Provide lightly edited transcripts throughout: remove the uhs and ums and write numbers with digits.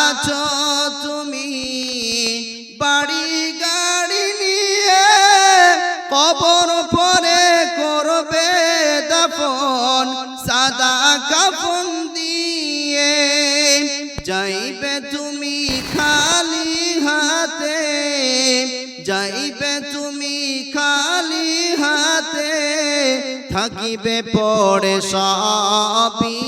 আছো তুমি বাড়ি গাড়ি নিয়ে, কবর পরে করবে দাফন সাদা কাফন দিয়ে। যাইবে তুমি খালি হাতে, যাইবে তুমি খালি হাতে, থাকিবে পড়ে সবই,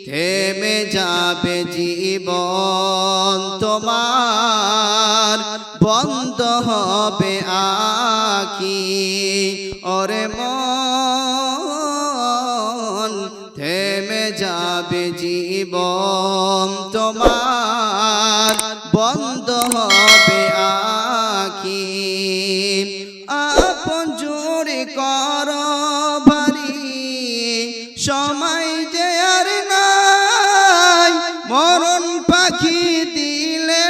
থেমে যাবে জীবন তোমার, বন্ধ হবে আঁখি। ওরে মন থেমে যাবে জীবন তোমার, বন্ধ হবে আঁখি। আপন জোরে কর ভারী, সময় যে আর নাই, মরণ পাখি দিলে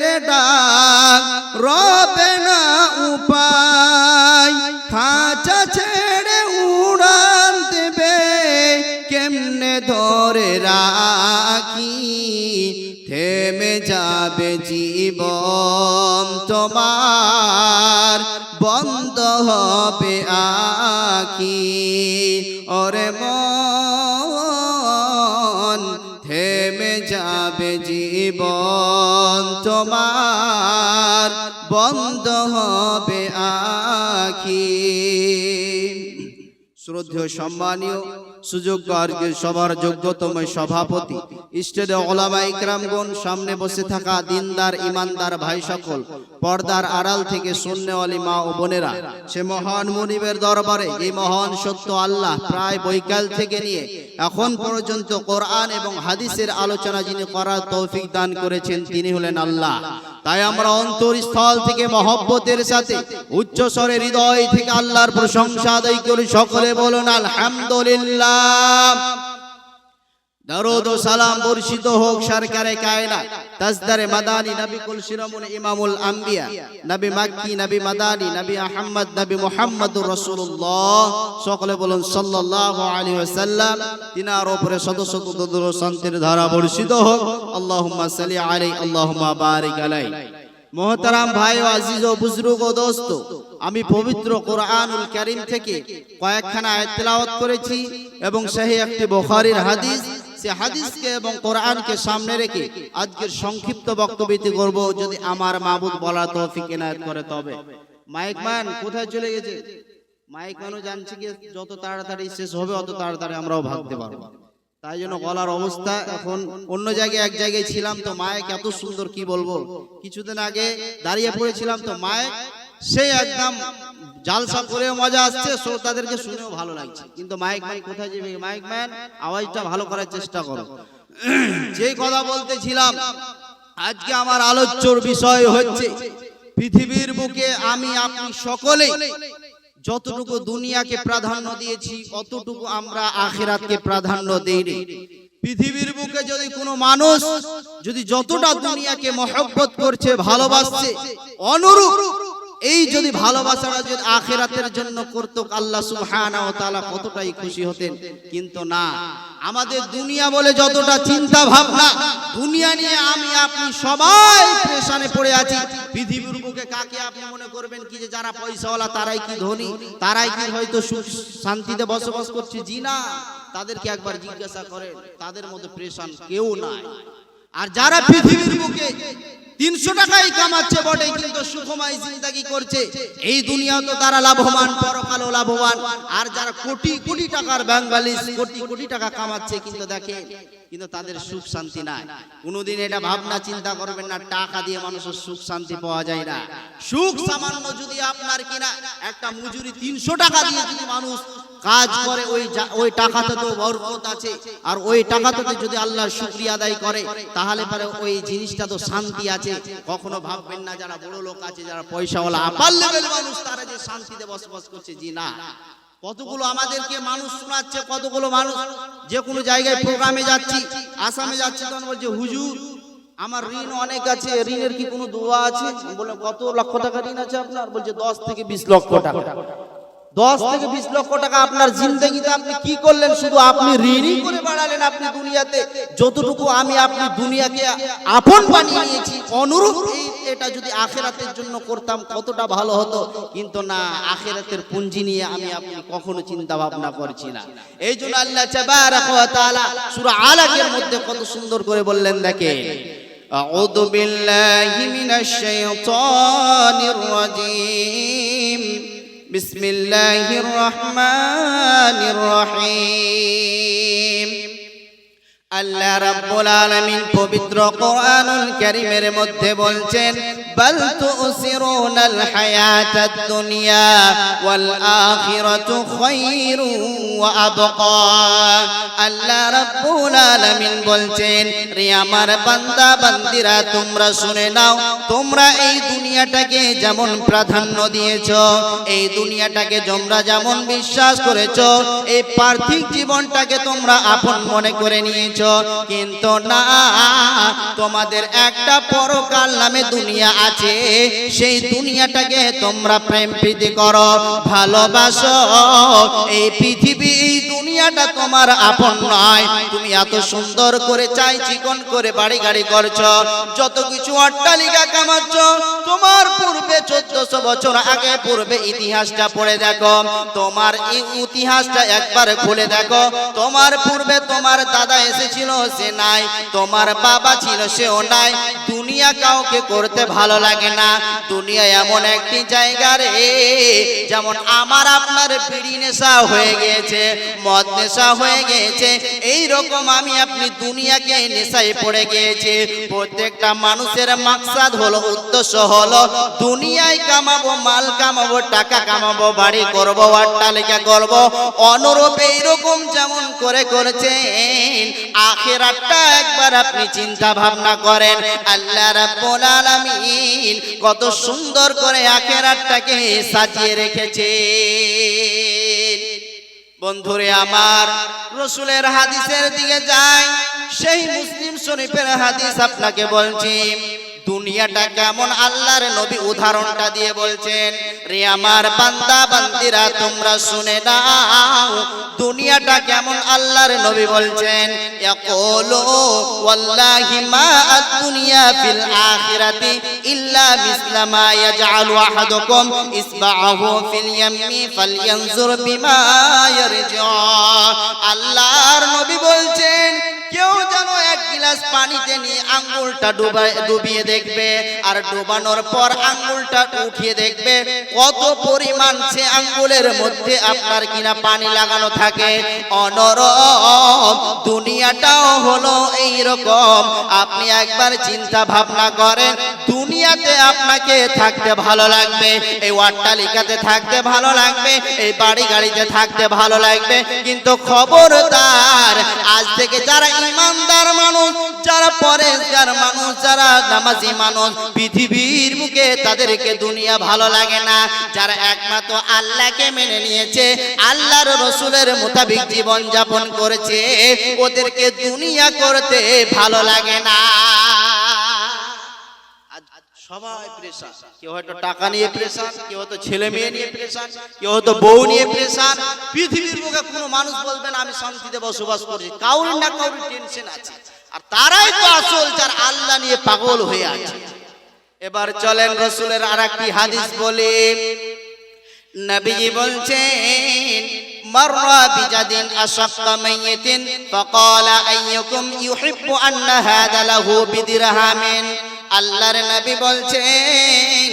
রে ডাক, রবে না উপায়। খাঁচা ছেড়ে উড়ান দেবে, কেমনে ধরে রাখি, থেমে যাবে জীবন তোমার, বন্ধ হবে আঁখি। ওরে মন থেমে যাবে জীবন তোমার, বন্ধ হবে আঁখি। শ্রদ্ধেয় সম্মানীয় সুযোগ্য আজকের সভার যোগ্যতম সভাপতি, স্টেজে ওলামা ইকরামগণ, সামনে বসে থাকা দিনদার ইমানদার ভাই সকল, পর্দার আড়াল থেকে সুন্নেওয়ালি মা ও বোনেরা, সে মহান মুনিবের দরবারে এই মহান সত্য আল্লাহ প্রায় বৈকাল থেকে নিয়ে এখন পর্যন্ত কোরআন এবং হাদিসের আলোচনা যিনি করার তৌফিক দান করেছেন তিনি হলেন আল্লাহ। তাই আমরা অন্তরস্থল থেকে মহব্বতের সাথে উচ্চ স্বরে হৃদয় থেকে আল্লাহর প্রশংসা আদায় করি। সকলে বলুন আলহামদুলিল্লাহ। দরুদ ও সালাম বর্ষিত হোক সরকারে কায়নাত, তাজদারে মাদানী, নবী কুল শিরোমণি ইমামুল আম্বিয়া, নবী মাক্কি, নবী মাদানী, নবী আহমদ, নবী মুহাম্মদুর রাসূলুল্লাহ। সকলে বলুন সাল্লাল্লাহু আলাইহি ওয়াসাল্লাম। তিনার উপরে শত শত দরুদ ও শান্তির ধারা বর্ষিত হোক। আল্লাহুম্মা সাল্লি আলাইহি, আল্লাহুম্মা বারিক আলাইহি। মোহতারাম ভাই ও আজিজ ও বুজুর্গ ও দোস্ত, আমি পবিত্র কোরআনুল কারীম থেকে কয়েকখানা আয়াত তেলাওয়াত করেছি এবং সহিহ একটি বুখারীর হাদিস, সে হাদিসকে এবং কোরআনকে সামনে রেখে আজকের সংক্ষিপ্ত বক্তব্যটি করব, যদি আমার মাবুদ বলার তৌফিক এনায়েত করে তবে। মাইকম্যান কোথায় চলে গেছে? মাইকম্যানও জানছে কি যত তাড়াতাড়ি শেষ হবে অত তাড়াতাড়ি আমরাও ভাগতে পারবো। তাই জন্য গলার অবস্থা এখন অন্য জায়গায়, এক জায়গায় ছিলাম তো মাইক এত সুন্দর কি বলবো, কিছুদিন আগে দাঁড়িয়ে পড়েছিলাম তো মাইক সে একদম জালসা করে মজা আসছে, শ্রোতাদেরকে শুনেও ভালো লাগছে। কিন্তু মাইকম্যান কোথায় যাবে? মাইকম্যান আওয়াজটা ভালো করার চেষ্টা করো। যেই কথা বলতেছিলাম, আজকে আমার আলোচ্যর বিষয় হচ্ছে পৃথিবীর বুকে আমি আপনি সকলে যতটুকু দুনিয়াকে প্রাধান্য দিয়েছি অতটুকু আমরা আখিরাতকে প্রাধান্য দেইনি। পৃথিবীর বুকে যদি কোনো মানুষ যদি যতটা দুনিয়াকে মহব্বত করছে, ভালোবাসছে, অনুরূপ এই যদি ভালোবাসাটা যদি আখিরাতের জন্য করত, আল্লাহ সুবহানাহু ওয়া তাআলা কতটাই খুশি হতেন। কিন্তু না, আমাদের দুনিয়া বলে যতটা চিন্তা ভাবনা, দুনিয়া নিয়ে আমি আপনি সবাই পেরেশানে পড়ে আছি। পৃথিবীর বুকে কাকে আপনি মনে করবেন কি যে যারা পয়সাওয়ালা তারাই কি ধনী, তারাই কি হয়তো সুখ শান্তিতে বসবাস করছে? জি না, তাদেরকে একবার জিজ্ঞাসা করেন, তাদের মধ্যে পেরেশান কেউ নাই। আর যারা পৃথিবীর বুকে 300 টাকাই কামাচ্ছে বটে কিন্তু সুখময় জিন্দেগি করছে, এই দুনিয়া তো তারা লাভবান, পরকালও লাভবান। আর যারা কোটি কোটি টাকার ব্যাংক ব্যালেন্স, কোটি কোটি টাকা কামাচ্ছে কিন্তু দেখে কিন্তু তাদের সুখ শান্তি নাই। কোনোদিন এটা ভাবনা চিন্তা করবেন না, টাকা দিয়ে মানুষের সুখ শান্তি পাওয়া যায় না। সুখ সামান্য যদি আপনার কিনা একটা মজুরি 300 টাকা দিয়ে যদি মানুষ কাজ করে, ওই টাকাতে তো বরকত আছে। আর ওই টাকাতে যদি আল্লাহর শুকরিয়া আদায় করে তাহলে পরে ওই জিনিসটা তো শান্তি আছে। কখনো ভাববেন না যারা বড় লোক আছে, যারা পয়সাওয়ালা আপার লেভেল মানুষ, তারা যে শান্তিতে বসবাস করছে, জি না। কতগুলো আমাদেরকে মানুষ শোনাচ্ছে, কতগুলো মানুষ যে কোনো জায়গায় প্রোগ্রামে যাচ্ছি, আসামে যাচ্ছি, তখন বলছে হুজুর আমার ঋণ অনেক আছে, ঋণের কি কোনো দোয়া আছে? বলে কত লক্ষ টাকা ঋণ আছে আপনার? বলছে 10 থেকে 20 লক্ষ টাকা। 10 থেকে 20 লক্ষ টাকা আপনার জিন্দেগিতে আপনি কি করলেন? শুধু আপনি ঋণই করে বাড়ালেন আপনি দুনিয়াতে। যতটুকু আমি আপনি দুনিয়াকে আপন বানিয়ে নিয়েছি, অনুরূপ এটা যদি আখিরাতের জন্য করতাম কতটা ভালো হতো। কিন্তু না, আখিরাতের পুঁজি নিয়ে আমি আপনি কখনো চিন্তা ভাবনা করছি না। এই জন্য আল্লাহ তাবারাক ওয়া তাআলা সূরা আলাকের মধ্যে কত সুন্দর করে বললেন, দেখেন, আউযু বিল্লাহি মিনাশ শাইতানির রাজীম, বিসমিল্লাহির রহমানির রহিম। আল্লাহ রাব্বুল আলামিন পবিত্র কোরআনুল কারীমের মধ্যে বলছেন, বাল তুসিরুনাল হায়াতাদ দুনিয়া ওয়াল আখিরাতু খায়রুন ওয়া আবকা। আল্লাহ রাব্বুল আলামিন বলছেন, রে আমার বান্দা বান্দিরা, তোমরা শুনে নাও, তোমরা এই দুনিয়াটাকে যেমন প্রাধান্য দিয়েছো, এই দুনিয়াটাকে তোমরা যেমন বিশ্বাস করেছো, এই পার্থিব জীবনটাকে তোমরা আপন মনে করে নিয়েছো, কিন্তু না, তোমাদের একটা পরকাল নামে দুনিয়া আছে। সেই দুনিয়াটাকে তোমরা প্রেম প্রীতি করো, ভালোবাসো। এই পৃথিবী, এই দুনিয়াটা তোমার আপন নয়। তুমি এত সুন্দর করে চাই চিকন করে বাড়ি গাড়ি করছো, যত কিছু অট্টালিকা কামাচ্ছ, তোমার পূর্বে 1400 বছর আগে পূর্বে ইতিহাসটা পড়ে দেখো, তোমার এই ইতিহাসটা একবার খুলে দেখো। তোমার পূর্বে তোমার দাদা এসেছিল, সে নাই, তোমার বাবা ছিল, সেও নাই। দুনিয়া কাউকে করতে ভালো লাগে না। দুনিয়া এমন একটি জায়গা রে, যেমন আমার আপনার বিড়ি নেশা হয়ে গিয়েছে, মদ নেশা হয়ে গিয়েছে, এই রকম আমি আপনি দুনিয়াকে নেশায় পড়ে গিয়েছে। প্রত্যেকটা মানুষের মাকসাদ হলো, উদ্দেশ্য হলো দুনিয়ায় কামাবো, মাল কামাবো, টাকা কামাবো, বাড়ি করব, অট্টালিকা করব। অনুরূপ এইরকম যেমন করে করেছেন, আখিরাতটা একবার আপনি চিন্তা ভাবনা করেন। আল্লাহ রাব্বুল আলামিন কত সুন্দর করে আখিরাতটাকে সাজিয়ে রেখেছেন। বন্ধুরে আমার, রাসূলের হাদিসের দিকে যাই, সেই মুসলিম শরীফের হাদিস আপনাকে বলছি। দুনিয়াটা কেমন আল্লাহর নবী উদাহরণটা দিয়ে বলছেন, রে আমার বান্দা বান্দিরা, তোমরা শুনে নাও, দুনিয়াটা কেমন আল্লাহর নবী বলছেন, ইয়াকুলু ওয়াল্লাহি মা আদ-দুনিয়া ফিল আখিরাতি ইল্লা মিসলা মা ইয়াজআলু আহাদুকুম ইসবা'াহু ফিল ইয়ামি ফালয়ানজুর বিমা ইয়ারজা। আল্লাহর নবী বলছেন, কেউ যেন এক গ্লাস পানিতে নিয়ে আঙ্গুলটা ডুবিয়ে দেখবে, আর ডুবানোর পর আঙ্গুলটা উঠিয়ে দেখবে কত পরিমাণ সে আঙ্গুলের মধ্যে আপনার কিনা পানি লাগানো থাকে। অনরম দুনিয়াটাও হলো এই রকম। আপনি একবার চিন্তা ভাবনা করেন, দুনিয়াতে আপনাকে থাকতে ভালো লাগবে, এই অট্টালিকাতে থাকতে ভালো লাগবে, এই বাড়ি গাড়িতে থাকতে ভালো লাগবে, কিন্তু খবরদার, আজ থেকে যারা ইমানদার মানুষ, যারা পরেশগার মানুষ, যারা নামাজি মানুষ, পৃথিবীর মুখে তাদেরকে দুনিয়া ভালো লাগে না। যারা একমাত্র আল্লাহকে মেনে নিয়েছে, আল্লাহর রাসূলের মোতাবেক জীবন যাপন করেছে, ওদেরকে দুনিয়া করতে ভালো লাগে না। সবাই প্রেসার, কেউ হয়তো টাকা নিয়ে প্রেসার, কেউ হয়তো ছেলে মেয়ে নিয়ে প্রেসার, কেউ হয়তো বউ নিয়ে প্রেসার। পৃথিবীর মুখে কোনো মানুষ বলবেন আমি শান্তিতে বসবাস করছি, কাউর না কাউর টেনশন আছে। আর তারাই তো আসল যার আল্লাহ নিয়ে পাগল হয়ে আছে। এবার চলেন রাসূলের আরেকটি হাদিস বলি। নবীজি বলছেন, মাররা বিজাদিন আশাক্কা মাইয়িতিন ফাকালা আইয়ুকুম ইউহিব্বু আন্না হাযা লাহু বিদিরহামিন। আল্লাহর নবী বলছেন,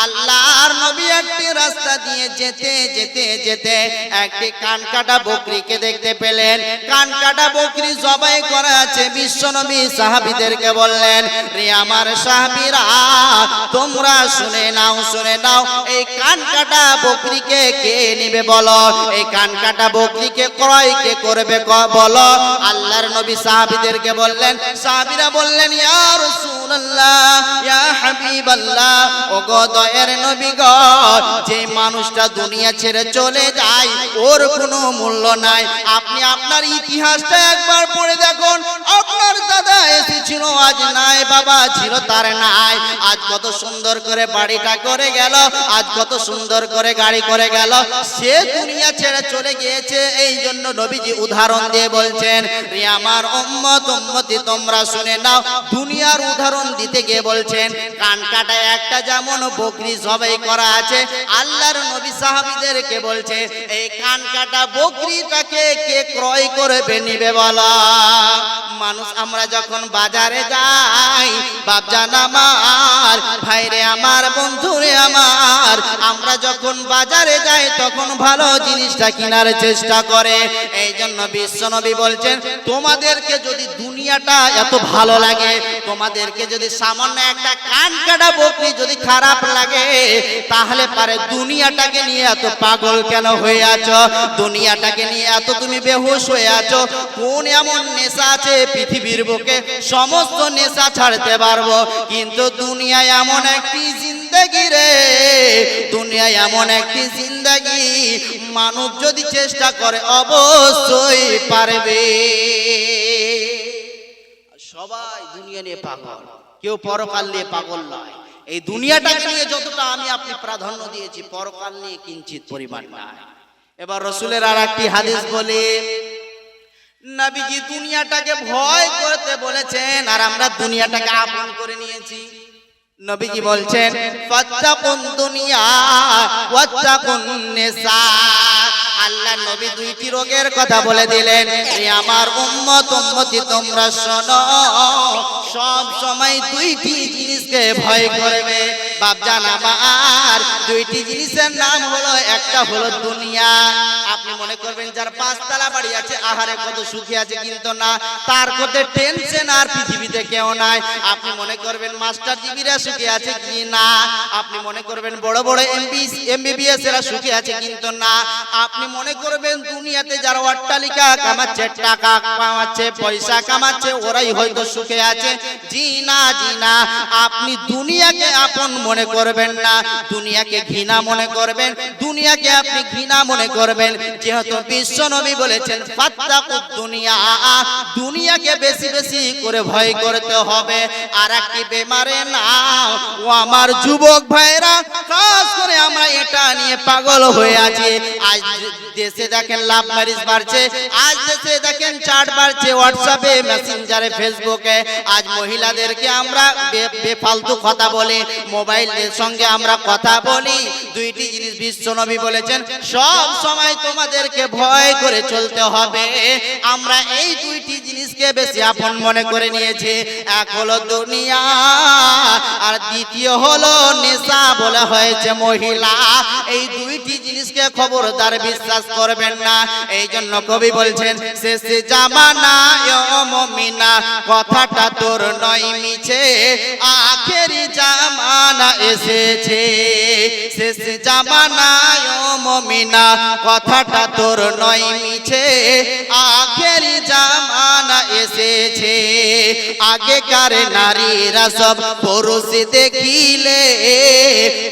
আল্লাহর নবী একটি রাস্তা দিয়ে যেতে যেতে যেতে একটি কানকাটা বকরিকে দেখতে পেলেন। কানকাটা বকরি জবাই করা আছে। বিশ্ব নবী সাহাবীদেরকে বললেন, রে আমার সাহাবীরা, তোমরা শুনে নাও, শুনে নাও, এই কানকাটা বকরিকে কে নেবে বলো, এই কানকাটা বকরিকে ক্রয় কে করবে বলো। আল্লাহর নবী সাহাবীদেরকে বললেন, সাহাবীরা বললেন, ইয়া রাসূলুল্লাহ, ইয়া হাবিবাল্লাহ, ওগো দয়ার নবী গো, যে মানুষটা দুনিয়া ছেড়ে চলে যায় ওর কোনো মূল্য নাই। আপনি আপনার ইতিহাসটা একবার পড়ে দেখুন, আপনার দাদা এসেছিল আজ নাই, বাবা ছিল তার নাই, আজ কত সুন্দর করে বাড়িটা করে গেল, আজ কত সুন্দর করে গাড়ি করে গেল, সে দুনিয়া ছেড়ে চলে গিয়েছে। এই জন্য নবীজি উদাহরণ দিয়ে বলছেন, রে আমার উম্মত উম্মতি তোমরা শুনে নাও। দুনিয়ার উদাহরণ দিতে গিয়ে বলছেন, কান কাটা একটা যেমন বকরি জবাই করা আছে, আল্লাহর নবী সাহাবীদেরকে বলছে এই কান কাটা বকরিটাকে কে ক্রয় করবে নিবে বলা। মানুষ আমরা যখন বাজারে যাই, বাপজান আমার, ভাইরে আমার, বন্ধুরে আমার, আমরা যখন বাজারে যাই তখন ভালো জিনিসটা কেনার চেষ্টা করে। এই জন্য বিশ্বনবী বলছেন, তোমাদেরকে যদি দুনিয়াটা এত ভালো লাগে, তোমাদেরকে যদি সামান্য একটা কান কাটা বকরি যদি খারাপ লাগে, তাহলে পারে দুনিয়াটাকে নিয়ে এত পাগল কেন হয়ে আছো? দুনিয়াটাকে নিয়ে এত তুমি বেহুশ হয়ে আছো? কোন এমন নেশা আছে পৃথিবীর বুকে? সমস্ত নেশা ছাড়তে পারবো, কিন্তু দুনিয়া এমন একটি জিন্দেগি রে, দুনিয়া এমন একটি জিন্দেগি, মানুষ যদি চেষ্টা করে অবশ্যই পারবে। সবাই দুনিয়া নিয়ে পাগল, কেউ পরকাল নিয়ে পাগল নয়। এই দুনিয়াটাকে নিয়ে যতটা আমি আপনি প্রাধান্য দিয়েছি, পরকাল নিয়ে কিঞ্চিত পরিমাণ নাই। এবার রসুলের আর একটি হাদিস বলে, নবীজি দুনিয়াটাকে ভয় করতে বলেছেন, আর আমরা দুনিয়াটাকে আপন করে নিয়েছি। নবীজি বলছেন, ফাত্তাকুন দুনিয়া ওয়াত্তাকুন নিসা। আল্লাহ নবী দুইটি রোগের কথা বলে দিলেন, আমার উম্মত উম্মতি তোমরা শোনো, সব সময় দুইটি জিনিসকে ভয় করবে। বাপজান আমার, দুইটি জিনিসের নাম হলো, একটা হলো দুনিয়া। আপনি মনে করবেন যার 5 তলা বাড়ি আছে, আহারে কত সুখী আছে, কিন্তু না, তার কত টেনশন আর পৃথিবীতে কেউ নাই। আপনি মনে করবেন মাস্টার জিবিরা সুখী আছে, কি না? আপনি মনে করবেন বড় বড় এমবিবিএস এরা সুখী আছে, কিন্তু না। আপনি মনে করবেন দুনিয়াতে যারা অট্টালিকা কামাচ্ছে, টাকা কামাচ্ছে, পয়সা কামাচ্ছে, ওরাই হয়তো সুখে আছে, জি না, জি না। আপনি দুনিয়াকে আপন মনে করবেন না, দুনিয়াকে ঘৃণা মনে করবেন, দুনিয়াকে আপনি ঘৃণা মনে করবেন। যেহেতু বিশ্ব নবী বলেছেন ফাত্তাকুদ দুনিয়া, দুনিয়াকে বেশি বেশি করে ভয় করতে হবে। আর একটি বেমারে নাও ও আমার যুবক ভাইরা, খাস করে আমরা এটা নিয়ে পাগল হয়ে আছি। আজ দেশে দেখেন লাভ ম্যারেজ বাড়ছে, আজ দেশে দেখেন চাট বাড়ছে, হোয়াটসঅ্যাপে, মেসেঞ্জারে, ফেসবুকে। আজ মহিলাদেরকে আমরা বেফালতু কথা বলি, মোবাইলের সঙ্গে আমরা কথা বলি। দুইটি জিনিস বিশ্বনবী বলেছেন, সব সময় তোমাদেরকে ভয় করে চলতে হবে। আমরা এই দুইটি জিনিসকে বেশি আপন মনে করে নিয়েছি। এক হলো দুনিয়া, আর দ্বিতীয় হলো নেশা বলা হয়েছে মহিলা। এই দুইটি জিনিসকে খবরদার বিশ্বাস করবেন না। এই জন্য কবি বলছেন, শেষে জামানা ও মুমিনা, কথাটা তোর নয় মিছে, আখেরি জামানা এসেছে। শেষে জামানা ও মুমিনা, কথাটা তোর নয় মিছে, আখেরি জামানা এসেছে। আগেকার নারীরা সব পুরুষ দেখিলে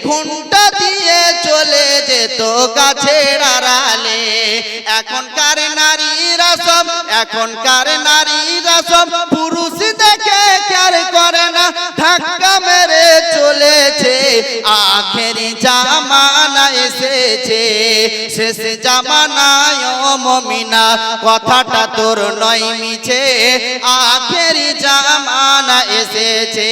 ঘুমটা দিয়ে চলে যেত গাছের আড়ালে। এখনকার নারীরা সব পুরুষ দেখে কেয়ার করে না, ধাক্কা মেরে চলেছে। আখেরি জামানা এসেছে, শেষ জামানায় ও মুমিনা, কথাটা তোর নয় মিছে, আখেরি জামানা এসেছে।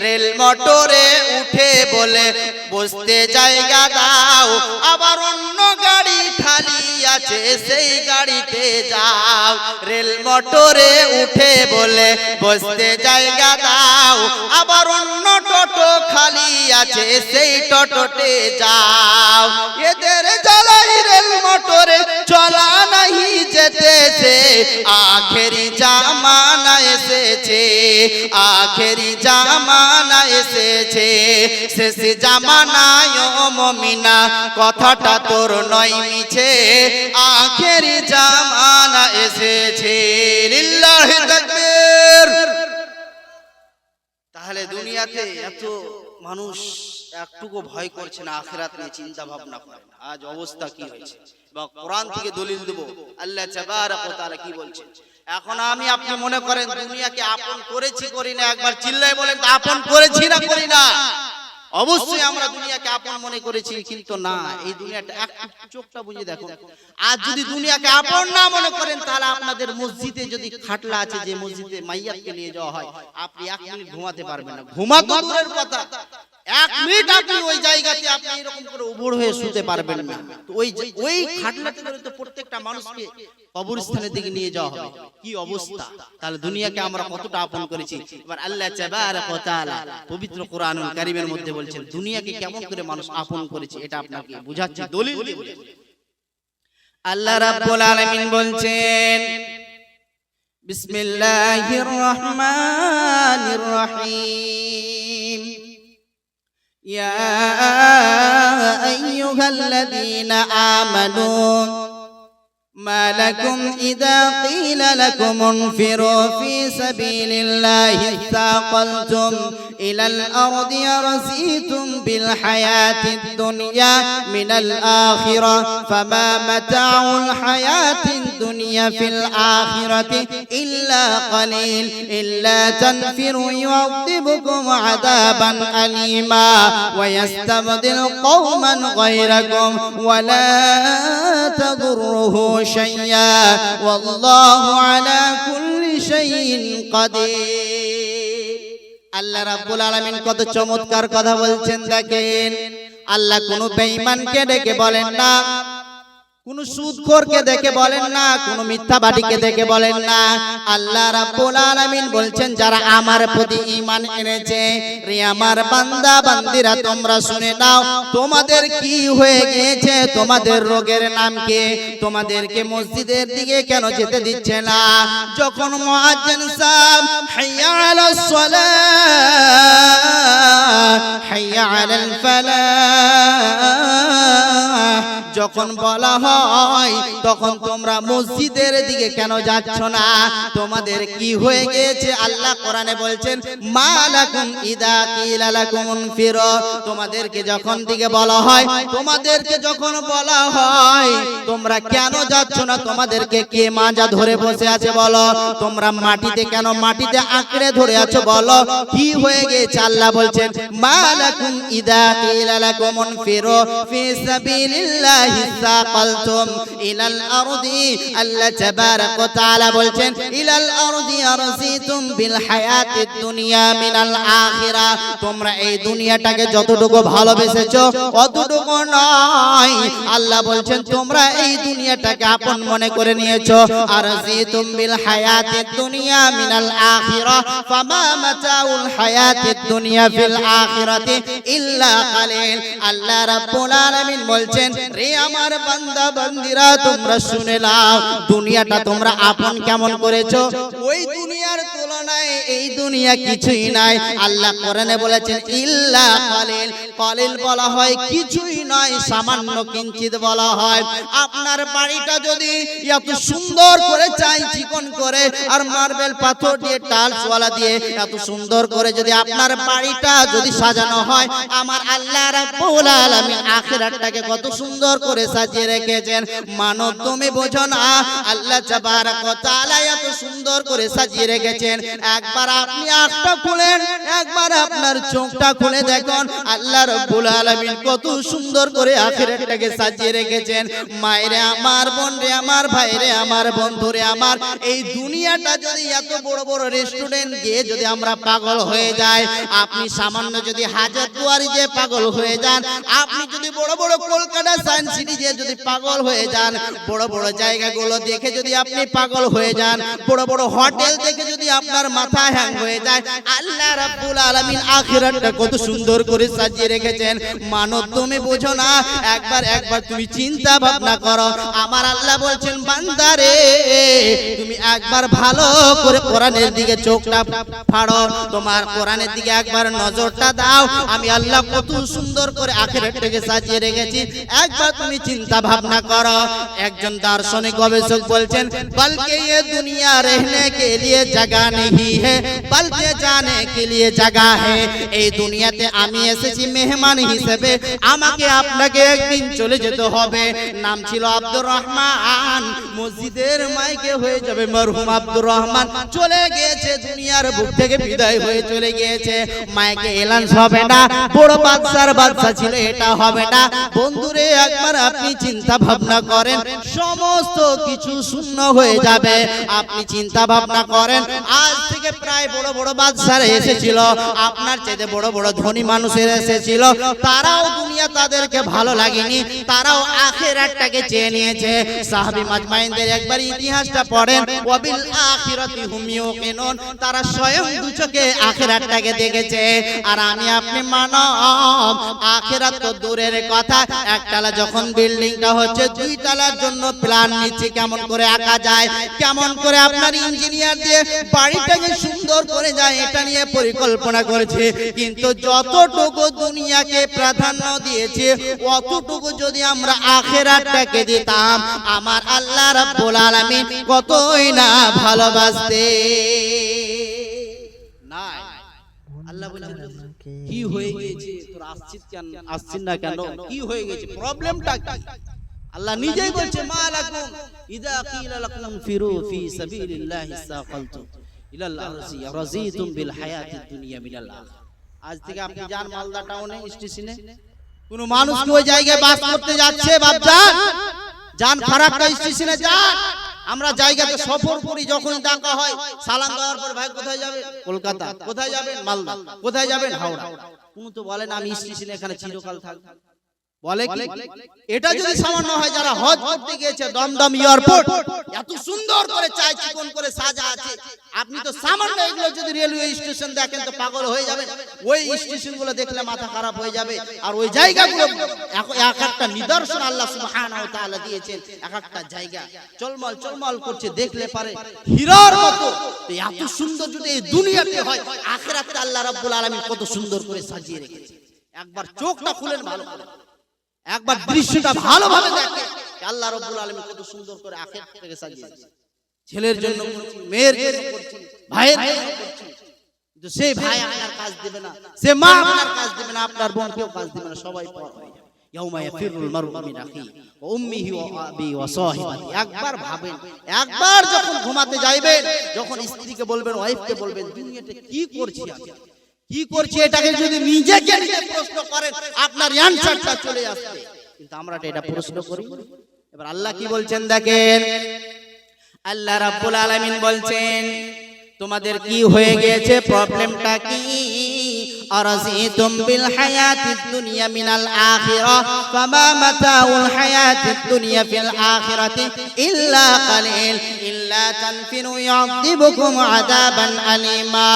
রেল মোটরে উঠে বলে বসতে জায়গা দাও, আবার অন্য গাড়ি খালি আছে সেই গাড়িতে যাও। রেল মোটরে উঠে বলে বসতে জায়গা দাও, আবার অন্য টোটো খালি আছে সেই টোটোতে যাও। এদের জ্বালাই রেল মোটরে চলা নাহি যেতেছে, আখেরি জামানা এসেছে, আখেরি জামানা এসেছে। শেষ জামানায় ও মুমিনা, কথাটা তোর নয় মিছে, আখেরি জামানা এসেছে। লিল্লাহি তাকবীর। তাহলে দুনিয়াতে এত মানুষ একটুকু ভয় করছে না, আখিরাত নিয়ে চিন্তা ভাবনা করেন। আজ অবস্থা কি হয়েছে, বা কোরআন থেকে দলিল দেব আল্লাহ তাবারক ওয়া তাআলা কি বলছেন। এখন আমি আপনি মনে করেন দুনিয়াকে আপন করেছি করি না, একবার চিল্লায় বলেন তো আপন করেছি না করি না? অবশ্যই আমরা দুনিয়াকে আপন মনে করেছি, কিন্তু না, এই দুনিয়াটা একটু চোখটা বুঝে দেখো। আজ যদি দুনিয়াকে আপন না মনে করেন, তাহলে আপনাদের মসজিদে যদি খাটলা আছে, যে মসজিদে মাইয়াতকে নিয়ে যাওয়া হয়, আপনি 1 মিনিট ঘুমাতে পারবেন না। ঘুমা তো দূরের কথা, 1 মিনিট আপনি ওই জায়গাতে আপনি এরকম করে উবুড় হয়ে শুতে পারবেন না। তো ওই খাটলাতে করে তো প্রত্যেকটা মানুষকে কবরস্থানের দিকে নিয়ে যাওয়া হবে, কি অবস্থা। তাহলে দুনিয়াকে আমরা কতটা আপন করেছি। এবার আল্লাহ তাবারক ওয়া তাআলা পবিত্র কোরআনুল কারীমের মধ্যে বলছেন দুনিয়াকে কেমন করে মানুষ আপন করেছে, এটা আপনাকে বুঝাচ্ছি দলিল দিয়ে। আল্লাহ রাব্বুল আলামিন বলছেন বিসমিল্লাহির রহমানির রহিম, ইয়া আইয়ুহাল্লাযীনা আমানু মা লাকুম ইযা ক্বিলা লাকুম ইনফিরু ফি সাবিলিল্লাহি ইসতাকালতুম ইলাল আরদি আরসিতুম বিল হায়াতিদ দুনিয়া মিনাল আখিরাহ ফামা মাতাউল হায়াতিদ দুনিয়া ফিল আখিরাতি ইল্লা কালিল ইল্লা তানফিরু ইউআযিবুকুম আযাবান আলীমা ওয়া ইয়াস্তাবদিল কওমান গায়রাকুম ওয়া লা তাদুররুহু শাইয়্যা ওয়াল্লাহু আলা কুল্লি শাইইন কাদির। আল্লাহ রাব্বুল আলামিন কত চমৎকার কথা বলছেন দেখেন। আল্লাহ কোন বেঈমানকে ডেকে বলেন না, কোন সুদখোরকে দেখে বলেন না, কোন মিথ্যাবাদীকে দেখে বলেন না। আল্লাহ রাব্বুল আলামিন বলছেন যারা আমার প্রতি ঈমান এনেছে, রে আমার বান্দা বান্দিরা তোমরা শুনে নাও, তোমাদের কি হয়ে গিয়েছে, তোমাদের রোগের নাম কি? তোমাদেরকে মসজিদের দিকে কেন যেতে দিচ্ছে না? যখন মুয়াজ্জিন সাহেব হাইয়া আলাস সালাহ হাইয়া আলাল ফালাহ যখন বলা হয়, তখন তোমরা মসজিদের দিকে কেন যাচ্ছ না? তোমাদের কি হয়ে গিয়েছে? আল্লাহ কোরআনে বলছেন মালাকুম ইদা কিলা লাকুম ইনফিরু, তোমাদেরকে যখন দিকে বলা হয়, তোমাদেরকে যখন বলা হয় তোমরা কেন যাচ্ছ না? তোমাদেরকে কে মাজা ধরে বসে আছে বলো? তোমরা মাটিতে কেন মাটিতে আঁকড়ে ধরে আছো বলো? কি হয়ে গিয়েছে? আল্লাহ বলছেন মালাকুম ইদা কিলা লাকুম ইনফিরু ফি সাবিলিল্লাহ ইসতাকালতুম ইলাল আরদি, আল্লাহ তাবারক ওয়া তাআলা বলছেন ইলাল আরদি আরসিতুম বিল হায়াতিদ দুনিয়া মিনাল আখিরাহ, তোমরা এই দুনিয়াটাকে যতটুকু ভালোবেসেছো অতটুকু নয়। আল্লাহ বলছেন তোমরা এই দুনিয়াটাকে আপন মনে করে নিয়েছো। আরসিতুম বিল হায়াতিদ দুনিয়া মিনাল আখিরাহ ফামা মাতাউল হায়াতিদ দুনিয়া ফিল আখিরাতি ইল্লা কালিল। আল্লাহ রাব্বুল আলামিন বলছেন রে আমার বান্দা বান্দিরা তোমরা শুনে নাও, দুনিয়াটা তোমরা আপন কেমন করেছো? ওই দুনিয়ার তুলনায় এই দুনিয়া কিছুই নাই। আল্লাহ কোরআনে বলেছেন ইল্লা কালিল, কালিল বলা হয় কিছুই নয়, সামান্য কিঞ্চিত বলা হয়। আপনার বাড়িটা যদি এত সুন্দর করে চাই চিকন করে আর মার্বেল পাথর দিয়ে টাইলস ওয়ালা দিয়ে এত সুন্দর করে যদি আপনার বাড়িটা যদি সাজানো হয়, আমার আল্লাহ রাব্বুল আলামিন আখিরাতটাকে কত সুন্দর করে সাজিয়ে রেখেছেন। মানব তুমি বোঝো না, আল্লাহ তাবারক ওয়া তাআলা এত সুন্দর করে সাজিয়ে রেখেছেন। একবার আপনি আঁখটা খুলেন, একবার আপনার চোখটা খুলে দেখুন আল্লাহ রাব্বুল আলামিন কত সুন্দর করে আখিরাতটাকে সাজিয়ে রেখেছেন। মায়েরে আমার, বোন রে আমার, ভাই রে আমার, বন্ধু রে আমার, এই দুনিয়াটা যদি এত বড় বড় রেস্টুরেন্ট গিয়ে যদি আমরা পাগল হয়ে যাই, আপনি সামান্য যদি হাজারদুয়ারি যে পাগল হয়ে যান, আপনি যদি বড় বড় কলকাতা সায়েন্স সিটি যে যদি পাগল হয়ে যান, বড় বড় জায়গাগুলো দেখে যদি আপনি পাগল হয়ে যান, বড় বড় হোটেল দেখে যদি আপনার মাথা হ্যাং হয়ে যায়, আল্লাহ রাব্বুল আলামিন আখিরাতটা কত সুন্দর করে সাজিয়ে রেখেছেন। মানব তুমি বোঝো না, একবার তুমি চিন্তা ভাবনা করো। আমার আল্লাহ বলছেন বান্দারে তুমি একবার ভালো করে কোরআনের দিকে চোখটা ফাড়ো, তোমার কোরআনের দিকে একবার নজরটা দাও, আমি আল্লাহ কত সুন্দর করে আখিরাতটাকে সাজিয়ে রেখেছি, একবার তুমি চিন্তা ভাবনা করো। একজন দার্শনিক গবেষক বলছেন, বলকে ये दुनिया रहने के लिए जगह नहीं है बल्कि जाने के लिए जगह है। এই দুনিয়াতে আমি এসেছি মেহমান হিসেবে, আমাকে আপনাকে একদিন চলে যেতে হবে। নাম ছিল আব্দুর রহমান, মসজিদের মাইকে হয়ে যাবে মরহুম আব্দুর রহমান, চলে গিয়েছে দুনিয়ার বুক থেকে বিদায় হয়ে চলে গিয়েছে। মাইকে এলান হবে না, বড় বাদশার বাদশা ছিল, এটা হবে না। বন্ধুরে একবার আপনি চিন্তা ভাবনা করেন, সমস্ত কিছু শূন্য হয়ে যাবে। আপনি চিন্তা ভাবনা করেন, আজ থেকে প্রায় বড় বড় বাদশারা এসেছিল, আপনার চাইতে বড় বড় ধনী মানুষের এসেছিল, তারাও দুনিয়া তাদেরকে ভালো লাগেনি, তারাও আখিরাতটাকে চেয়ে নিয়েছে। সাহাবী মাজমাইনদের একবার ইতিহাসটা পড়েন, ওয়াবিল আখিরাতি হুম ইউকিনুন, তারা স্বয়ং দুচোখে আখিরাতটাকে দেখেছে। আর আমি আপনি মানব, আখিরাত তো দূরের কথা, একতলা যখন বিল্ডিংটা হচ্ছে, দুই তলার জন্য প্ল্যান নিচ্ছে, কেমন করে আঁকা যায়, কেমন করে আপনার ইঞ্জিনিয়ার দিয়ে বাড়িটাকে সুন্দর করে যায়, এটা নিয়ে পরিকল্পনা করেছে। কিন্তু যতটুকু দুনিয়াকে প্রাধান্য দিয়েছে, অতটুকু যদি আমরা আখিরাতটাকে দিতাম, আমার আল্লাহ রাব্বুল আলামিন কতই না ভালোবাসতে। না আল্লাহ বলে, কি হয়ে গেছে তোর, আসছিস না কেন, কি হয়ে গেছে, প্রবলেমটা কি? আল্লাহ নিজেই বলছে, মালাকুম ইযা কিলা লাকুম ফিরু ফি সাবিলিল্লাহি সাকালতুম ইলাল আরজি রাজিতুম বিল হায়াতিদ দুনিয়া মিনাল আখিরাহ। আজ থেকে আপনি যান মালদা টাউনে স্টেশনে, কোন মানুষ কি ওই জায়গায় বাস করতে যাচ্ছে, বাপজান যান ফারাক্কা স্টেশনে যান, আমরা জায়গাতে সফর করি, যখন ডাকা হয় সালাম দেওয়ার পর, ভাই কোথায় যাবেন? কলকাতা। কোথায় যাবেন? মালদা। কোথায় যাবেন? হাওড়া। কোন তো বলেন আমি স্টেশনে এখানে চিরকাল থাকব, বলে কি? এটা যদি সামান্য হয়, যারা হজ করতে গিয়েছে, দমদম এয়ারপোর্ট এত সুন্দর করে চাই চিকন করে সাজা আছে, আপনি তো সামান্য এগুলো যদি রেলওয়ে স্টেশন দেখেন তো পাগল হয়ে যাবেন। ওই স্টেশনগুলো দেখলে মাথা খারাপ হয়ে যাবে। আর ওই জায়গাগুলো এক একটা নিদর্শন আল্লাহ সুবহানাহু ওয়া তাআলা দিয়েছেন, এক একটা জায়গা চলমল চলমল করছে, দেখলে পারে হীরার মতো। এত সুন্দর যদি এই দুনিয়াতে হয়, আখিরাতে আল্লাহ রাব্বুল আলামিন কত সুন্দর করে সাজিয়ে রেখেছে। একবার চোখটা খুলেন ভালো করে, একবার দৃশ্যটা ভালোভাবে দেখেন, আল্লাহ রাব্বুল আলামিন কত সুন্দর করে আখিরাতটাকে সাজিয়েছে। ছেলের জন্য করছি, মেয়ের জন্য করছি, ভাইয়ের জন্য করছি, কিন্তু সেই ভাই আপনার কাজ দিবে না, সে মা আপনার কাজ দিবে না, আপনার বোন কেউ কাজ দিবে না, সবাই পর হয়ে যাবে। ইয়াউমা ইয়াফিরুল মারউ মিন আখিহি ওয়া উম্মিহি ওয়া আবি ওয়া সাহিবাতি। একবার ভাবেন, একবার যখন ঘুমাতে যাইবেন, যখন স্ত্রীকে বলবেন, ওয়াইফকে বলবেন, দুনিয়াতে কি করছি আমি, কি করছি, এটাকে যদি নিজেকে নিজে প্রশ্ন করেন, আপনার অ্যানসারটা চলে আসবে। কিন্তু আমরা এটা প্রশ্ন করি। এবার আল্লাহ কি বলছেন দেখেন, আল্লাহ রাব্বুল আলামিন বলছেন, তোমাদের কি হয়ে গেছে, প্রবলেমটা কি? আরাজিতুম বিল হায়াতিদ দুনিয়া মিনাল আখিরাহ ফামা মাতাউল হায়াতিদ দুনিয়া ফিল আখিরাতি ইল্লা কালিল ইল্লা তানফিরু ইউযিবুকুম আযাবান আলিমা।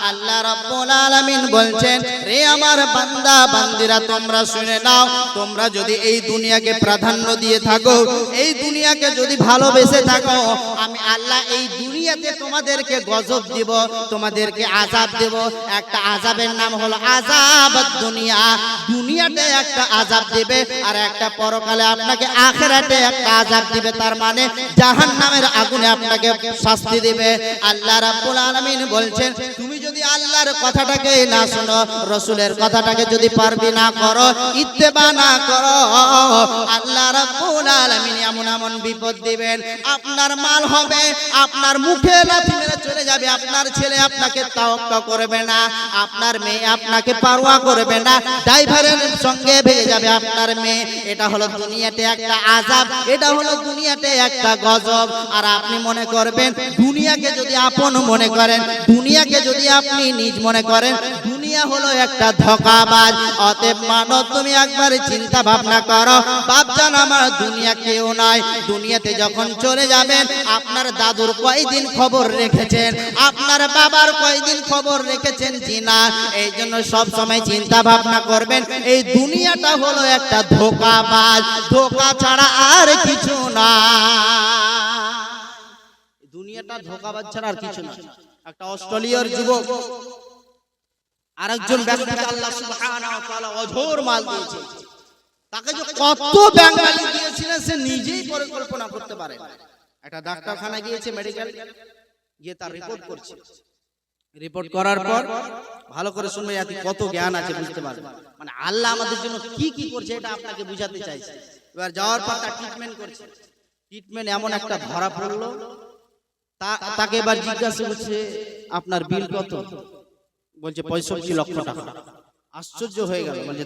আল্লাহ রাব্বুল আলামিন বলছেন, রে আমার বান্দা বান্দিরা, তোমরা শুনে নাও, তোমরা যদি এই দুনিয়াকে প্রাধান্য দিয়ে থাকো, এই দুনিয়াকে যদি ভালোবেসে থাকো, আমি আল্লাহ এই দুনিয়াতে তোমাদেরকে গজব দিব, তোমাদেরকে আযাব দেব। একটা আযাবের নাম হলো আযাব দুনিয়া, দুনিয়াতে একটা আযাব দিবে, আর একটা পরকালে আপনাকে আখিরাতে একটা আযাব দিবে, তার মানে জাহান্নামের আগুনে আপনাকে শাস্তি দিবে। আল্লাহ রাব্বুল আলামিন বলছেন, তুমি যদি আল্লাহর কথাটাকে না শোনো, রাসূলের কথাটাকে যদি পারবি না করো, ইত্তেবা না করো, আল্লাহ রাব্বুল আলামিন এমন এমন বিপদ দিবেন, আপনার মাল হবে, আপনার মুখে লাথি মেরে চলে যাবে, আপনার ছেলে আপনাকে তাওয়াক্কা করবে না, আপনার মেয়ে আপনাকে পারোয়া করবে না, ড্রাইভারের সঙ্গে ভেঙে যাবে আপনার মেয়ে। এটা হলো দুনিয়াতে একটা আযাব, এটা হলো দুনিয়াতে একটা গজব। আর আপনি মনে করবেন, দুনিয়াকে যদি আপন মনে করেন, দুনিয়াকে যদি আপনি নিজ মনে করেন, দুনিয়া হলো একটা ধোঁকাবাজ। অতএব মানো, তুমি একবার চিন্তা ভাবনা করো, বাপজান আমার দুনিয়া কেউ নয়। দুনিয়াতে যখন চলে যাবেন, আপনার দাদুর কয়দিন খবর রেখেছেন, আপনার বাবার কয়দিন খবর রেখেছেন জি না। এই জন্য সব সময় চিন্তা ভাবনা করবেন, এই দুনিয়াটা হলো একটা ধোঁকাবাজ, ধোঁকা ছাড়া আর কিছু না। দুনিয়াটা ধোঁকাবাজ ছাড়া আর কিছু না। একটা অস্ট্রেলিয়ার যুবক আরেকজন ব্যক্তিকে আল্লাহ সুবহানাহু ওয়া তাআলা অঝোর মাল দিয়েছে, তাকে যে কত ব্যাংক মালিক দিয়েছিলেন সে নিজেই পরিকল্পনা করতে পারে। একটা ডাক্তারখানা গিয়েছে, মেডিকেল গিয়ে তার রিপোর্ট করছে। রিপোর্ট করার পর ভালো করে শুনবে, এতে কত জ্ঞান আছে বুঝতে পারবে। মানে আল্লাহ আমাদের জন্য কি কি করছে এটা আপনাকে বুঝাতে চাইছে। এবার যাওয়ার পর তার ট্রিটমেন্ট করছে। ট্রিটমেন্ট এমন একটা ধরা পড়লো, তাকে এবার জিজ্ঞাসা করছে আপনার বিল কত? বলছে 65 লক্ষ টাকা। আশ্চর্য হয়ে গেল, বলছে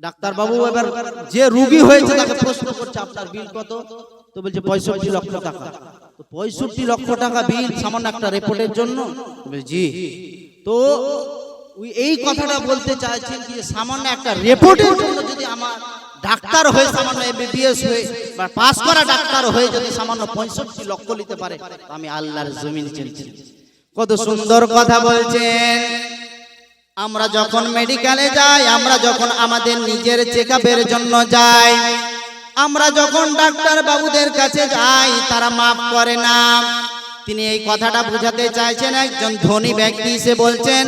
ডাক্তারবাবু এবার যে রোগী হয়েছে তাকে প্রশ্ন করছে আপনার বিল কত? তো বলছে 65 লক্ষ টাকা। তো 65 লক্ষ টাকা বিল সামান্য একটা রিপোর্টের জন্য? জি। তো এই কথাটা বলতে চাইছেন কি সামান্য একটা রিপোর্টের জন্য যদি আমার ডাক্তার হয়ে সামান্য এমবিবিএস হয়ে বা পাস করা ডাক্তার হয়ে যদি সামান্য 65 লক্ষ নিতে পারে, আমি আল্লাহর জমিন চিনছি। কত সুন্দর কথা বলছেন। আমরা যখন মেডিকেলে যাই, আমরা যখন আমাদের নিজের চেকআপের জন্য যাই, আমরা যখন ডাক্তার বাবুদের কাছে যাই, তারা মাফ করে না। তিনি এই কথাটা বোঝাতে চাইছেন। একজন ধনী ব্যক্তি এসে বলছেন,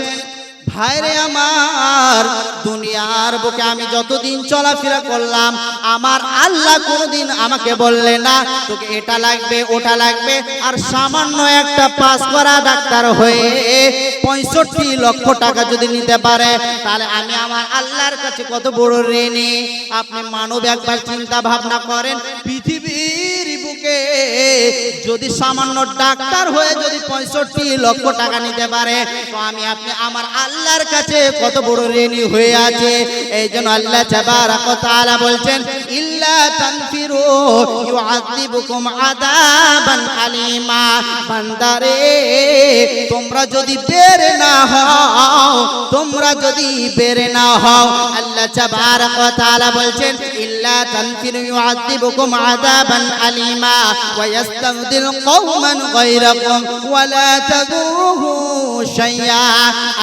ভাইরে আমার, দুনিয়ার বুকে আমি যতদিন চলাফেরা করলাম, আমার আল্লাহ কোনোদিন আমাকে বললে না তোকে এটা লাগবে ওটা লাগবে। আর সামান্য একটা পাস করা ডাক্তার হয়ে 65 লক্ষ টাকা যদি নিতে পারে, তাহলে আমি আমার আল্লাহর কাছে কত বড় ঋণী। আপনি মানব একবার চিন্তা ভাবনা করেন, পৃথিবীর বুকে যদি সামান্য ডাক্তার হয়ে যদি 65 লক্ষ টাকা নিতে পারে, তো আমি আপনি আমার আল্লাহর কাছে কত বড় ঋণী হয়ে আছে। এই জন্য আল্লাহ তাবারাক ওয়া তাআলা বলছেন, ইল্লা তানফিরু ইউআযিবুকুম আযাবান আলীমা। বান্দারে, তোমরা যদি বের না হও, তোমরা যদি বের না হও, আল্লাহ তাবারাক ওয়া তাআলা বলছেন, ইল্লা তানফিরু ইউআযিবুকুম আযাবান আলীমা ওয়া ইস্তাবদিল কওমান গায়রাকুম ওয়া লা তাদুরুহু শাইআ।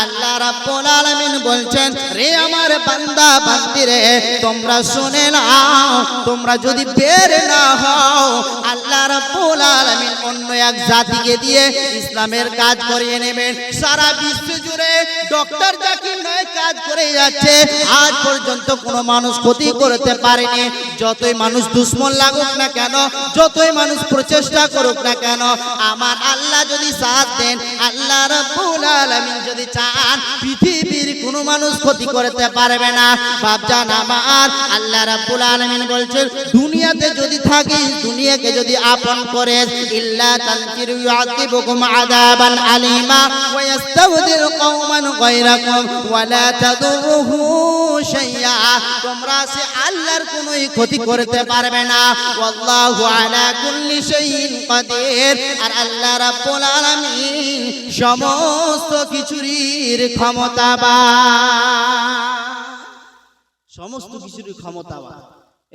আল্লাহ রাব্বুল আলামিন বলছেন, রে আমার বান্দা বান্দিরে, তোমরা শুনে নাও, তোমরা যদি বের না হও, আল্লাহ রাব্বুল আলামিন অন্য এক জাতিকে দিয়ে ইসলামের কাজ করিয়ে নেবেন। সারা বিশ্ব জুড়ে ডক্টর জাকির নায়েক কাজ করে যাচ্ছে, আজ পর্যন্ত কোনো মানুষ ক্ষতি করতে পারেনি। যতই মানুষ দুশ্মন লাগুক না কেন, যতই মানুষ প্রচেষ্টা করুক না কেন, আমার আল্লাহ যদি সাথ দেন, আল্লাহ রাব্বুল আলামিন যদি চান, পৃথিবীর কোনো মানুষ ক্ষতি করতে পারবে না। বাপজান আমার, আল্লাহ রাব্বুল আলামিন বলছেন, দুনিয়াতে যদি থাকিস, দুনিয়াকে যদি আপন করেস, ইল্লা তানফিরু ইউআযিবুকুম আযাবান আলীমা ওয়া ইস্তাবদিল কওমান গায়রাকুম ওয়া লা তাদুরুহু শাইআ। তোমরা সে আল্লাহর কোনোই ক্ষতি করতে পারবে না। ওয়াল্লাহু আলা কুল্লি শাইইন কাদির। আর আল্লাহ রাব্বুল আলামিন সমস্ত কিছুরই ক্ষমতাবান, সমস্ত কিছুর ক্ষমতাবান।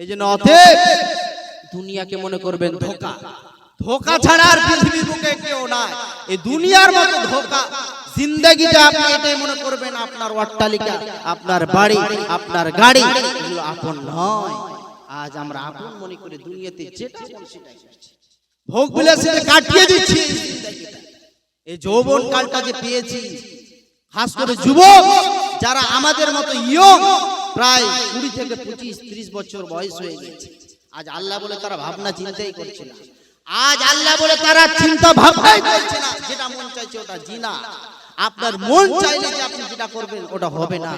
এই জন্য অতএব দুনিয়াকে মনে করবেন ধোঁকা। ধোঁকা ছাড়া আর পৃথিবীর বুকে কেউ নাই। এই দুনিয়ার মতো ধোঁকা জিন্দেগিতে আপনি এটাই মনে করবেন আপনার অট্টালিকা, আপনার বাড়ি, আপনার গাড়ি, এগুলো আপন নয়। আজ আমরা আপন মনে করে দুনিয়াতে যেটা মন সেটাই করছি, ভোগ বিলাসিতা কাটিয়ে দিচ্ছি। এই যৌবন কালটা যে পেয়েছি, খাস করে যুবক যারা আমাদের মতো ইয়ং, প্রায় 20 থেকে 25-30 বছর বয়স হয়ে গেছে, আজ আল্লাহ বলে তারা ভাবনা চিন্তাই করছে না। আজ আল্লাহ বলে তারা চিন্তা ভাবনাই করছে না। যেটা মন চাইছে ওটা জিনা। আপনার মন চাইলে যে আপনি যেটা করবেন ওটা হবে না।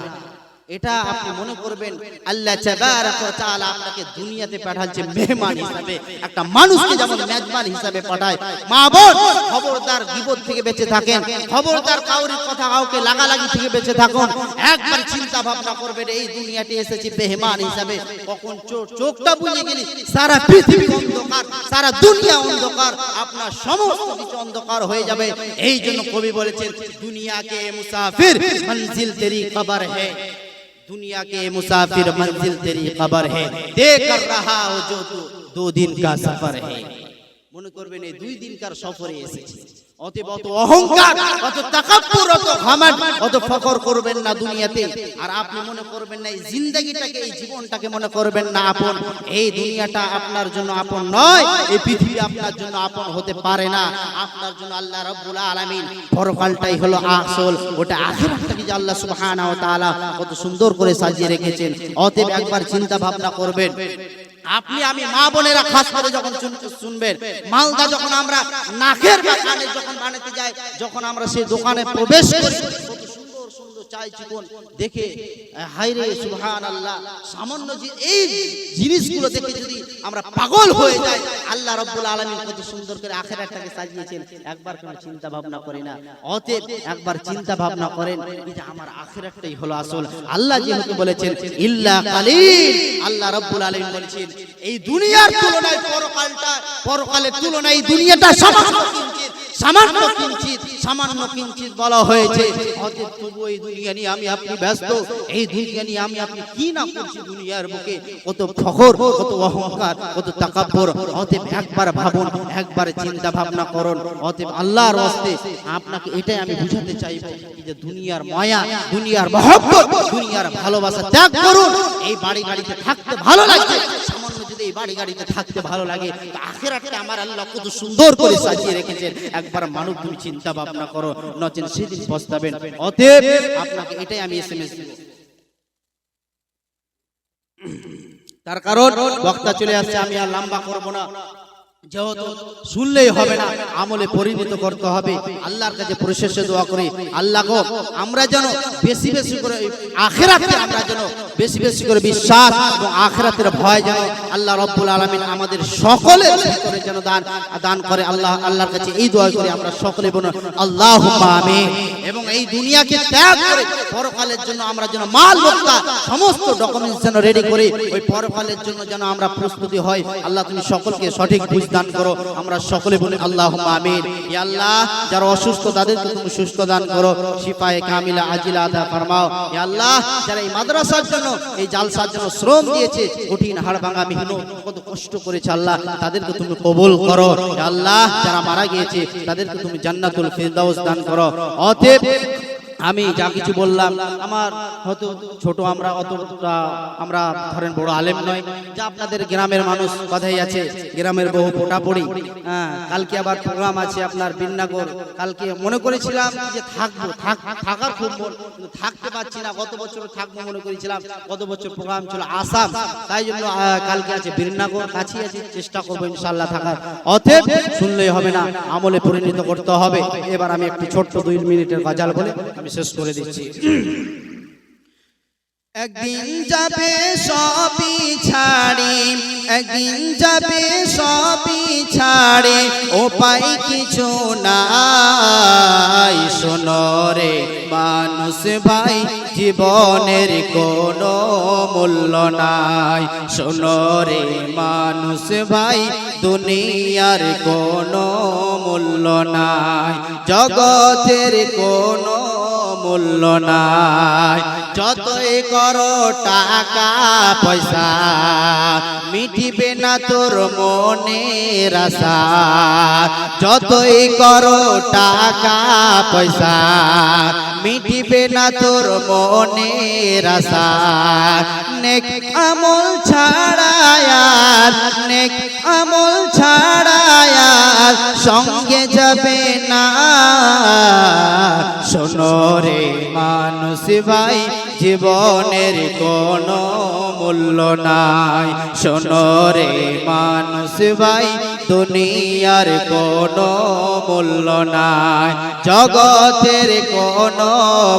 এটা আপনি মনে করবেন আল্লাহ তাবারাক ওয়া তাআলা আপনাকে দুনিয়াতে পাঠাচ্ছে মেহমান হিসেবে। একটা মানুষকে যেমন মেজবান হিসেবে পাঠায়, মা বোন খবরদার গীবত থেকে বেঁচে থাকেন, খবরদার কাউরি কথা কাউকে লাগালাগি থেকে বেঁচে থাকুন। একবার চিন্তা ভাবনা করবেন, এই দুনিয়াতে এসেছি মেহমান হিসেবে। কখন চোখটা বুঝে গেলি সারা পৃথিবী অন্ধকার, সারা দুনিয়া অন্ধকার, আপনার সমস্ত কিছু অন্ধকার হয়ে যাবে। এই জন্য কবি বলেছেন, দুনিয়া কে মুসাফির মঞ্জিল তেরি কবর হ্যায়। दुनिया के मुसाफिर मंजिल तेरी खबर है, देकर रहा हो जो तू 2 दिन का सफर है। মনে করবেন এই 2 দিনকার সফরে এসেছি। অতএব অত অহংকার, অত তাকাব্বুর, অত ঘমন্ড, অত ফখর করবেন না দুনিয়াতে। আর আপনি মনে করবেন না এই জিন্দেগিটাকে, এই জীবনটাকে মনে করবেন না আপন। এই দুনিয়াটা আপনার জন্য আপন নয়, এই পৃথিবী আপনার জন্য আপন হতে পারে না। আপনার জন্য আল্লাহ রাব্বুল আলামিন পরকালটাই হলো আসল, ওটা আখিরাতটাকে যে আল্লাহ সুবহানাহু ওয়া তাআলা কত সুন্দর করে সাজিয়ে রেখেছেন। অতএব একবার চিন্তা ভাবনা করবেন। আপনি আমি মা বোনেরা খাস করে যখন শুনবেন, মালদা যখন আমরা নাকের বা কানে যখন বানাতে যাই, যখন আমরা সেই দোকানে প্রবেশ করি, কত সুন্দর সুন্দর চাই চিকন দেখে হায়রে সুবহানাল্লাহ, সামান্য যে এই জিনিসগুলো দেখে যদি আমরা পাগল হয়ে যাই, আল্লাহ রাব্বুল আলামিন কত সুন্দর করে আখিরাতটাকে সাজিয়েছেন, একবার কোনো চিন্তা ভাবনা করি না। অতএব একবার চিন্তা ভাবনা করেন যে আমার আখিরাতটাই হলো আসল। আল্লাহ যেহেতু বলেছেন ইল্লা কালিল, আল্লাহ রাব্বুল আলামিন বলেছেন এই দুনিয়ার তুলনায় পরকালটা, পরকালের তুলনায় এই দুনিয়াটা সামান্য কিঞ্চিত বলা হয়েছে। অতএব তবু এই দুনিয়া নিয়ে আমি আপনি ব্যস্ত, এই দুনিয়া নিয়ে আমি আপনি কি না করছি দুনিয়ার বুকে, কত ফখর, কত অহংকার, কত তাকাব্বুর। অতএব একবার ভাবুন, একবার চিন্তা ভাবনা করুন। অতএব আল্লাহর ওয়াস্তে আপনাকে এটাই আমি বুঝাতে চাইব যে দুনিয়ার মায়া, দুনিয়ার মহব্বত, দুনিয়ার ভালোবাসা ত্যাগ করুন। এই বাড়ি গাড়িতে থাকতে ভালো লাগছে, সামান্য যদি এই বাড়ি গাড়িতে থাকতে ভালো লাগে, তো আখিরাতে আমার আল্লাহ কত সুন্দর করে সাজিয়ে রেখেছেন। একবার মানুষ তুমি চিন্তা ভাবনা করো, নচেন সেদিন পস্তাবেন। অতএব আপনাকে এটাই আমি এসএমএস দেব। তার কারণ বক্তা চলে আসছে, আমি আর লম্বা করব না, যেহেতু শুনলেই হবে না, আমলে পরিণত করতে হবে। আল্লাহর কাছে পরিশেষে দোয়া করি, আল্লাহ গো আমরা যেন বেশি বেশি করে আখিরাতে, আমরা যেন বেশি বেশি করে বিশ্বাস এবং আখিরাতের ভয় যেন আল্লাহ রাব্বুল আলামিন আমাদের সকলের ভিতরে যেন দান করে। আল্লাহর কাছে এই দোয়া করি, আমরা সকলে বলুন আল্লাহুম্মা আমিন। এবং এই দুনিয়াকে ত্যাগ করে পরকালের জন্য আমরা যেন মাল মক্কা সমস্ত ডকুমেন্টস যেন রেডি করি, ওই পরকালের জন্য যেন আমরা প্রস্তুতি হই। আল্লাহ তুমি সকলকে সঠিক বুঝ দান করো। আমরা সকলে বলি আল্লাহুম্মা আমিন। ইয়া আল্লাহ, যারা অসুস্থ তাদেরকে তুমি সুস্থ দান করো, শিফায়ে কামিলা আজিলা আতা ফরমাও। ইয়া আল্লাহ, যারা এই মাদ্রাসার জন্য, এই জালসার জন্য শ্রম দিয়েছে, কঠিন হাড় ভাঙা মেহনত কত কষ্ট করেছে, আল্লাহ তাদেরকে তুমি কবুল করো। ইয়া আল্লাহ, যারা মারা গিয়েছে তাদেরকে তুমি জান্নাতুল ফিরদাউস দান করো। অতএব আমি যা কিছু বললাম, আমার হয়তো ছোট, আমরা অতটা আমরা ধরেন বড় আলেম নয়, যা আপনাদের গ্রামের মানুষ কথাই আছে, গ্রামের বহু পোটাপড়ি। কালকে আবার প্রোগ্রাম আছে আপনার বিন্নাগর, কালকে মনে করেছিলাম যে থাকবো, থাকার খুব কিন্তু থাকতে পারছি না। গত বছর থাকবো মনে করেছিলাম, গত বছর প্রোগ্রাম ছিল আসাম, তাই জন্য কালকে আছে বিন্নাগর, কাছেই আছে, চেষ্টা করবো ইনশাআল্লাহ থাকার। অতএব শুনলেই হবে না, আমলে পরিণত করতে হবে। এবার আমি একটি ছোট্ট 2 মিনিটের গজল বলে আমি শেষ করে দিচ্ছি। একদিন যাবে সবই ছাড়ি, একদিন যাবে সবই ছাড়ি, উপায় কিছু নাই। শোনো রে মানুষ ভাই, জীবনের কোনো মূল্য নাই। শোনো রে মানুষ ভাই, দুনিয়ার কোনো মূল্য নাই, জগতের কোনো মূল্য নাই। যতই করো টাকা পয়সা, মিটিবে না তোর মনের আশা। যতই করো টাকা পয়সা, মিটিবে না তোর মনের আশা। নেক আমল ছাড়ায়ার, নেক আমল ছাড়ায়ার সঙ্গে যাবে না। শোনো রে মানুষ ভাই, জীবনের কোনো মূল্য নাই। শোনো রে মানুষ ভাই, দুনিয়ার কোনো মূল্য নাই, জগতের কোনো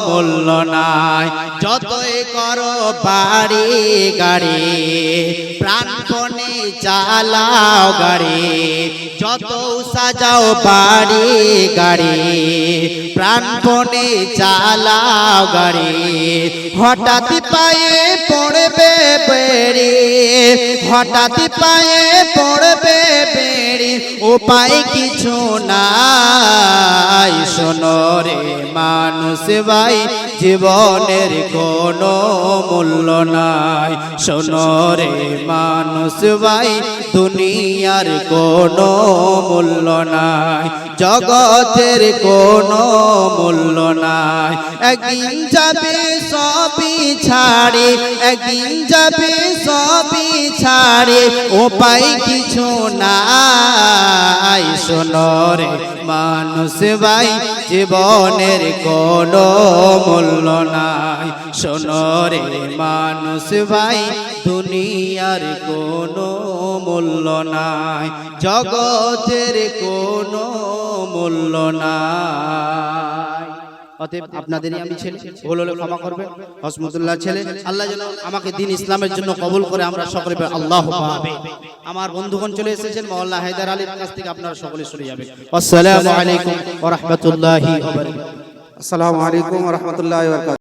মূল্য নাই। যতই করো বাড়ি গাড়ি, প্রাণপণে চালাও গাড়ি। যত সাজাও বাড়ি গাড়ি, প্রাণপণে চালাও গাড়ি। হঠাৎ পায়ে পড়বে বেড়ি, হঠাৎ পায়ে পড়বে বেড়ি, উপায় কিছু নাই। শোনো রে মানুষ ভাই, জীবনের কোনো মূল্য নাই। শোনো রে মানুষ ভাই, দুনিয়ার কোনো মূল্য নাই, জগতের কোনো মূল্য নাই। একদিন যাবে সবই ছাড়ে, একদিন যাবে সবই ছাড়ে, উপায় কিছু নাই। শোনো রে মানুষ ভাই, জীবনের কোনো মূল্য নাই। শোনো রে মানুষ ভাই, দুনিয়ার কোনো মূল্য নাই, জগতের কোনো মূল্য নাই। অতএব আপনাদেরই আমি ছেলে, ভুল হলে ক্ষমা করবেন। হসমতুল্লাহ ছেলে, আল্লাহ যেন আমাকে দ্বীন ইসলামের জন্য কবুল করে আমরা সকলে আল্লাহু পাবে। আমার বন্ধুগণ চলে এসেছেন মাওলানা হায়দার আলীর কাছ থেকে, আপনারা সকলে শুনে যাবেন। আসসালামু আলাইকুম ওয়া রাহমাতুল্লাহি ওয়া বারাকাতুহু। আসসালামু আলাইকুম ওয়া রাহমাতুল্লাহি ওয়া বারাকাতুহু।